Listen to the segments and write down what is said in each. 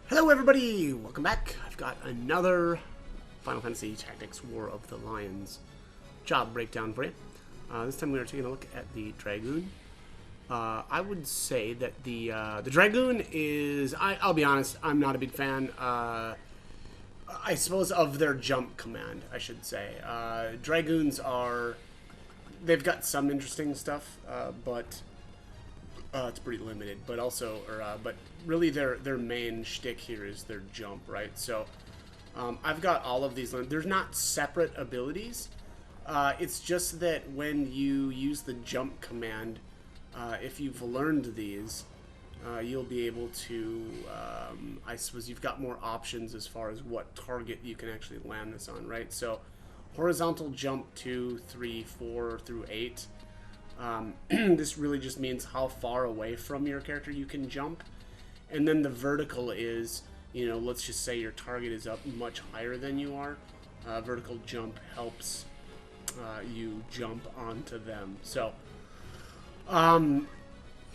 Hello everybody! Welcome back. I've got another Final Fantasy Tactics War of the Lions job breakdown for you. This time we are taking a look at the Dragoon. I would say that the Dragoon is... I'll be honest, I'm not a big fan, I suppose, of their jump command, I should say. Dragoons are... They've got some interesting stuff, but... it's pretty limited, but also, but really their main shtick here is their jump, right? So, I've got all of these. There's not separate abilities. It's just that when you use the jump command, if you've learned these, you'll be able to. I suppose you've got more options as far as what target you can actually land this on, right? So, horizontal jump 2, 3, 4 through 8. This really just means how far away from your character you can jump. And then the vertical is, you know, let's just say your target is up much higher than you are. Vertical jump helps you jump onto them. So,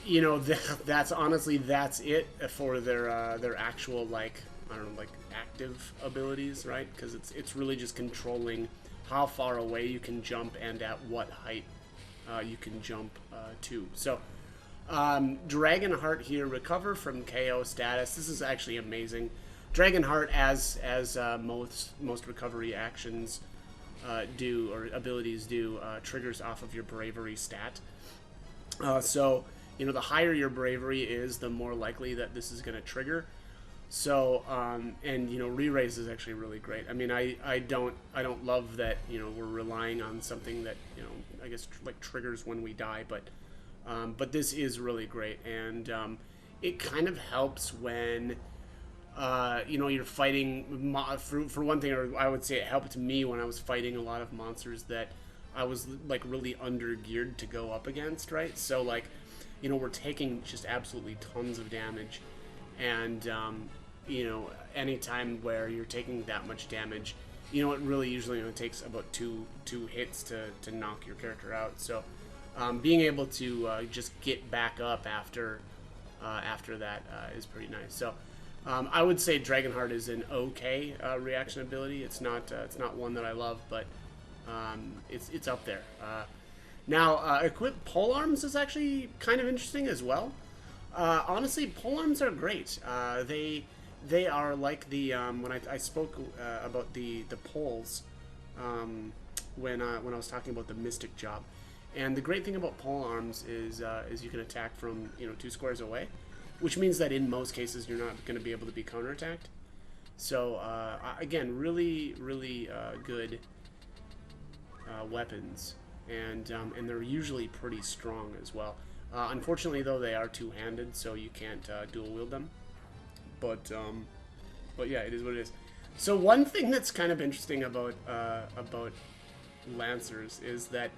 you know, that's honestly, that's it for their actual, like, I don't know, like active abilities, right? Because it's really just controlling how far away you can jump and at what height you can jump to. So, Dragonheart here, recover from KO status. This is actually amazing. Dragonheart, as most recovery actions do, or abilities do, triggers off of your bravery stat. So, you know, the higher your bravery is, the more likely that this is going to trigger. So, and, you know, re-raise is actually really great. I mean, I don't love that, you know, we're relying on something that, you know, I guess like triggers when we die, but this is really great. And, it kind of helps when, you know, you're fighting, for one thing, or I would say it helped me when I was fighting a lot of monsters that I was like really under geared to go up against, right? So like, you know, we're taking just absolutely tons of damage. And, you know, anytime where you're taking that much damage, you know, it really usually only takes about two hits to knock your character out. So, being able to just get back up after that is pretty nice. So, I would say Dragonheart is an okay reaction ability. It's not one that I love, but it's up there. Now, equip polearms is actually kind of interesting as well. Honestly, polearms are great. They are like the when I spoke about the poles when I was talking about the mystic job, and the great thing about polearms is you can attack from, you know, 2 squares away, which means that in most cases you're not going to be able to be counterattacked. So again, really good weapons, and they're usually pretty strong as well. Unfortunately, though, they are two-handed, so you can't dual wield them. But yeah, it is what it is. So one thing that's kind of interesting about Lancers is that,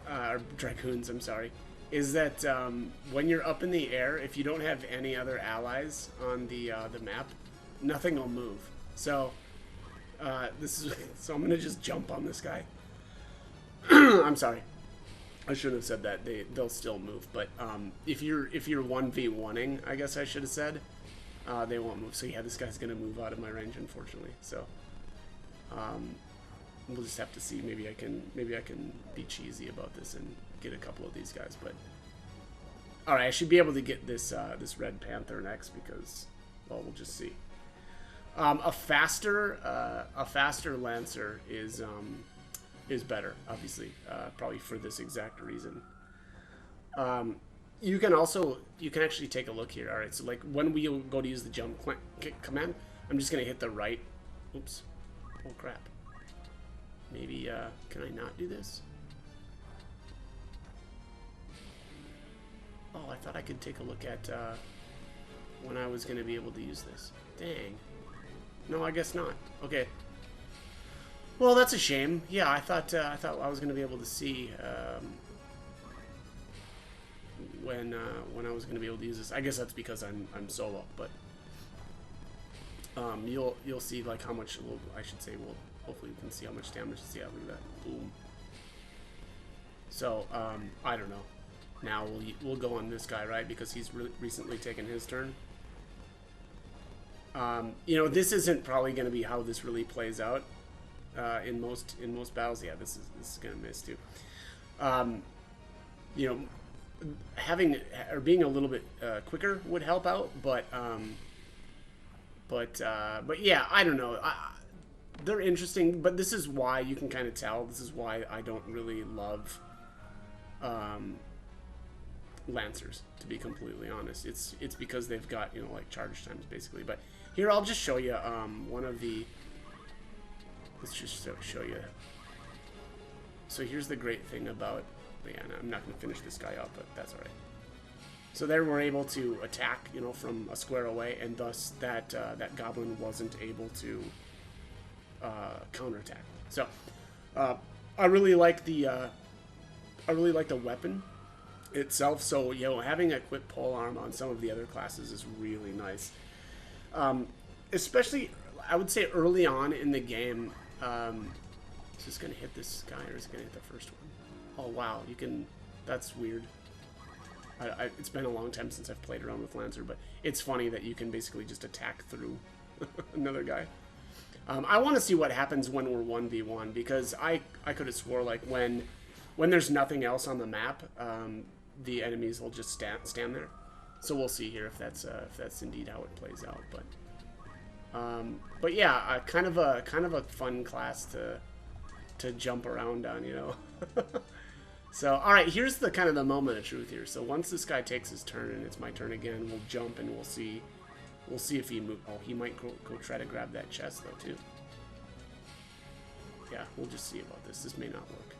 or Dragoons, I'm sorry, is that when you're up in the air, if you don't have any other allies on the map, nothing will move. So so I'm gonna just jump on this guy. I'm sorry. I shouldn't have said that. They'll still move, but if you're 1v1ing, I guess I should have said, they won't move. So yeah, this guy's gonna move out of my range, unfortunately. So we'll just have to see. Maybe I can be cheesy about this and get a couple of these guys. But all right, I should be able to get this this Red Panther next because, well, we'll just see. A faster Lancer is better, obviously, probably for this exact reason. You can actually take a look here. All right, so like when we go to use the jump command, I'm just gonna hit the right. Oops. Oh crap. Maybe can I not do this? Oh, I thought I could take a look at when I was gonna be able to use this. Dang. No, I guess not. Okay. Well, that's a shame. Yeah, I thought I was going to be able to see when I was going to be able to use this. I guess that's because I'm solo, but you'll see like how much. Well, I should say, well, hopefully you can see how much damage. See, look at that, boom. So I don't know. Now we'll go on this guy, right? Because he's recently taken his turn. You know, this isn't probably going to be how this really plays out in most battles. Yeah, this is going to miss too. You know, having or being a little bit quicker would help out, but yeah, I don't know. They're interesting, but this is why you can kind of tell. This is why I don't really love Lancers, to be completely honest. It's because they've got, you know, like charge times basically. But here I'll just show you one of the. Let's just show you. So here's the great thing about. Yeah, I'm not going to finish this guy up, but that's all right. So there we're able to attack, you know, from a square away, and thus that that goblin wasn't able to counterattack. So I really like the weapon itself. So, you know, having a quick polearm on some of the other classes is really nice. Especially, I would say early on in the game. Is this going to hit this guy, or is it going to hit the first one? Oh, wow. You can... That's weird. It's been a long time since I've played around with Lancer, but it's funny that you can basically just attack through another guy. I want to see what happens when we're 1v1, because I could have swore, like, when there's nothing else on the map, the enemies will just stand there. So we'll see here if that's indeed how it plays out. But yeah, kind of a fun class to jump around on, you know. So, all right, here's the kind of the moment of truth here. So once this guy takes his turn and it's my turn again, we'll jump and we'll see if he moves. Oh, he might go try to grab that chest though too. Yeah, we'll just see about this. This may not work.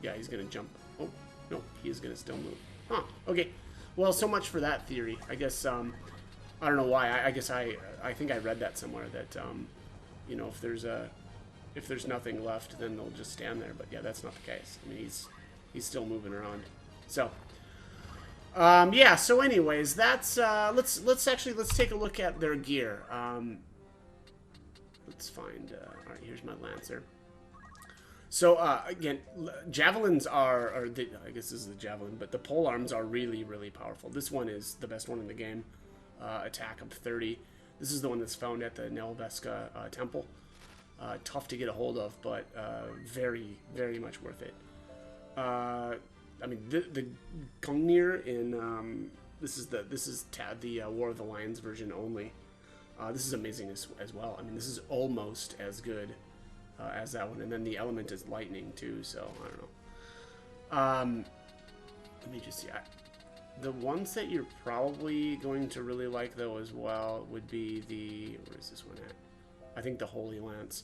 Yeah, he's gonna jump. Oh no, he is gonna still move. Huh? Okay. Well, so much for that theory. I guess I don't know why. I guess I think I read that somewhere that you know, if there's nothing left, then they'll just stand there. But yeah, that's not the case. I mean, he's still moving around. So yeah, so anyways, that's let's take a look at their gear. Let's find all right, here's my Lancer. So again, javelins are I guess this is the javelin, but the pole arms are really, really powerful. This one is the best one in the game. Attack of 30. This is the one that's found at the Nelveska temple. Tough to get a hold of, but very, very much worth it. I mean, the Gungnir in this is the War of the Lions version only. This is amazing as well. I mean, this is almost as good as that one, and then the element is lightning too. So I don't know. Let me just see. The ones that you're probably going to really like though as well would be where is this one at? I think the Holy Lance.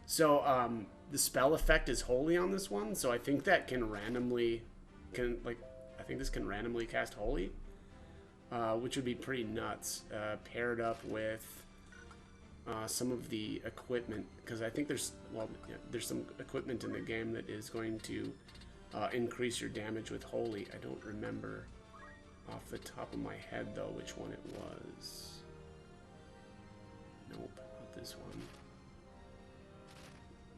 So the spell effect is holy on this one, so I think that can randomly cast holy, which would be pretty nuts, paired up with some of the equipment, because I think there's some equipment in the game that is going to increase your damage with holy. I don't remember off the top of my head though which one it was. Nope, not this one.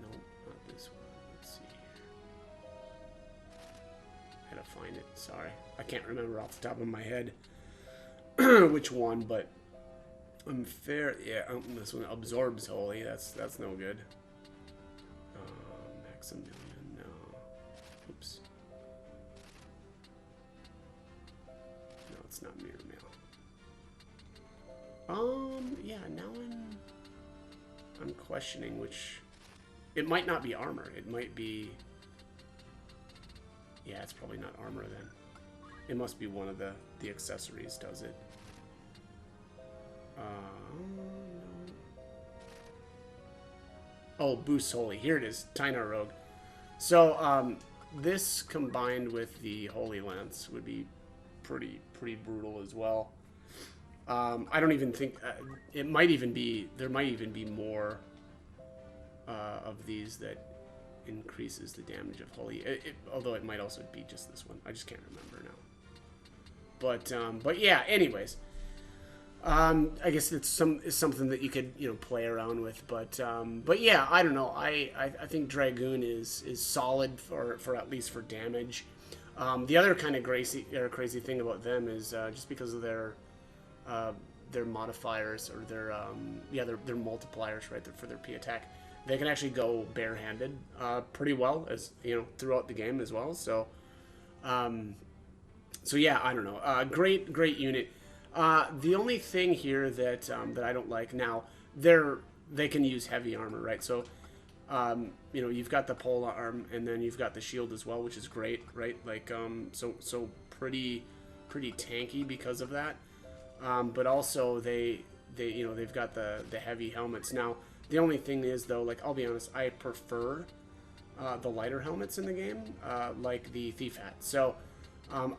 Nope, not this one. Let's see here. I gotta find it. Sorry, I can't remember off the top of my head which one, but yeah, this one absorbs holy. That's no good. Maximilian, no. Oops. No, it's not mirror mail. Yeah, now I'm questioning which. It might not be armor. It might be. Yeah, it's probably not armor then. It must be one of the accessories does it. No. Oh, boost holy. Here it is. Tynar Rogue. So this combined with the Holy Lance would be pretty brutal as well. I don't even think it might even be. There might even be more of these that increases the damage of holy. Although it might also be just this one. I just can't remember now. But yeah. Anyways, I guess it's something that you could play around with. But yeah, I don't know. I think Dragoon is solid for at least for damage. The other kind of crazy thing about them is just because of their their modifiers or their their multipliers, right, for their P attack. They can actually go barehanded pretty well, as throughout the game as well. So, yeah, I don't know. Great unit. The only thing here that that I don't like now, they can use heavy armor, right? So, you've got the pole arm, and then you've got the shield as well, which is great, right? Like, so pretty tanky because of that. But also they've got the heavy helmets. Now, the only thing is, though, like, I'll be honest, I prefer the lighter helmets in the game, like the Thief Hat. So,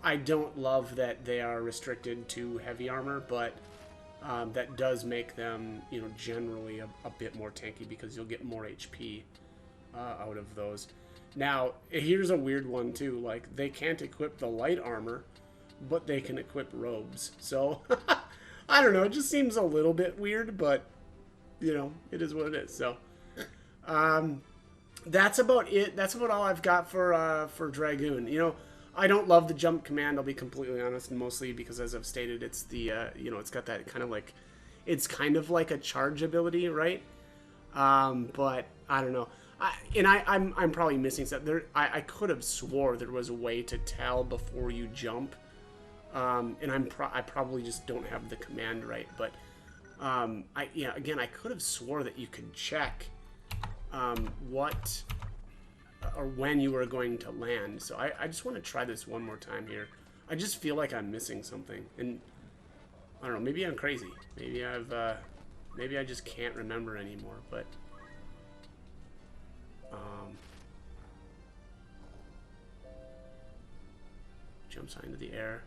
I don't love that they are restricted to heavy armor, but that does make them, generally a bit more tanky because you'll get more HP out of those. Now, here's a weird one, too. Like, they can't equip the light armor, but they can equip robes. So, I don't know. It just seems a little bit weird, but, it is what it is. So, that's about it. That's about all I've got for Dragoon. I don't love the jump command, I'll be completely honest, mostly because, as I've stated, it's the, it's got that kind of like, it's kind of like a charge ability, right? But I don't know. I'm probably missing something. I could have swore there was a way to tell before you jump, and I probably just don't have the command right. But again, I could have swore that you could check what or when you were going to land. So I just want to try this one more time here. I just feel like I'm missing something, and I don't know. Maybe I'm crazy. Maybe maybe I just can't remember anymore. But jumps high into the air.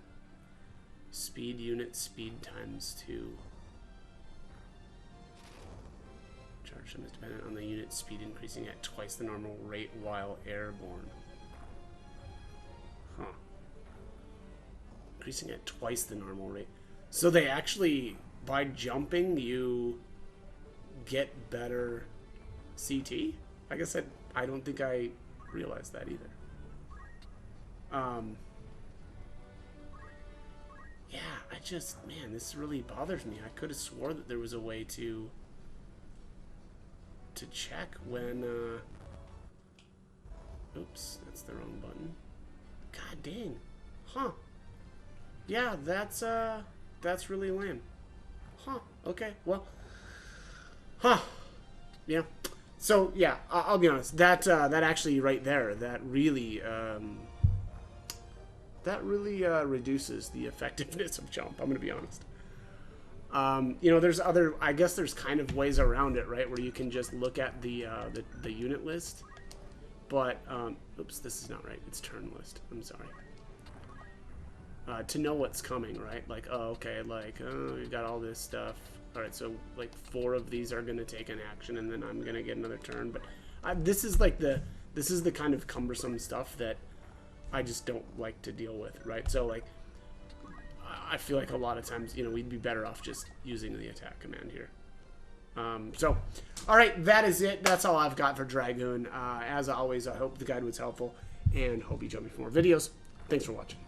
Speed unit speed ×2. Charge time is dependent on the unit speed increasing at twice the normal rate while airborne. Huh. Increasing at twice the normal rate. So they actually, by jumping, you get better CT? I guess I don't think I realized that either. Yeah, man, this really bothers me. I could have swore that there was a way to check when, oops, that's the wrong button. God dang. Huh. Yeah, that's really lame. Huh, okay, well, huh, yeah. So, yeah, I'll be honest, that actually right there, that really reduces the effectiveness of jump, I'm gonna be honest. I guess there's kind of ways around it, right, where you can just look at the unit list, but, oops, this is not right, it's turn list, I'm sorry. To know what's coming, right, like, oh, okay, like, we've got all this stuff, alright, so, like, 4 of these are gonna take an action, and then I'm gonna get another turn, but this is the kind of cumbersome stuff that I just don't like to deal with, right, so, like, I feel like a lot of times, we'd be better off just using the attack command here. So, alright, that is it. That's all I've got for Dragoon. As always, I hope the guide was helpful, and hope you join me for more videos. Thanks for watching.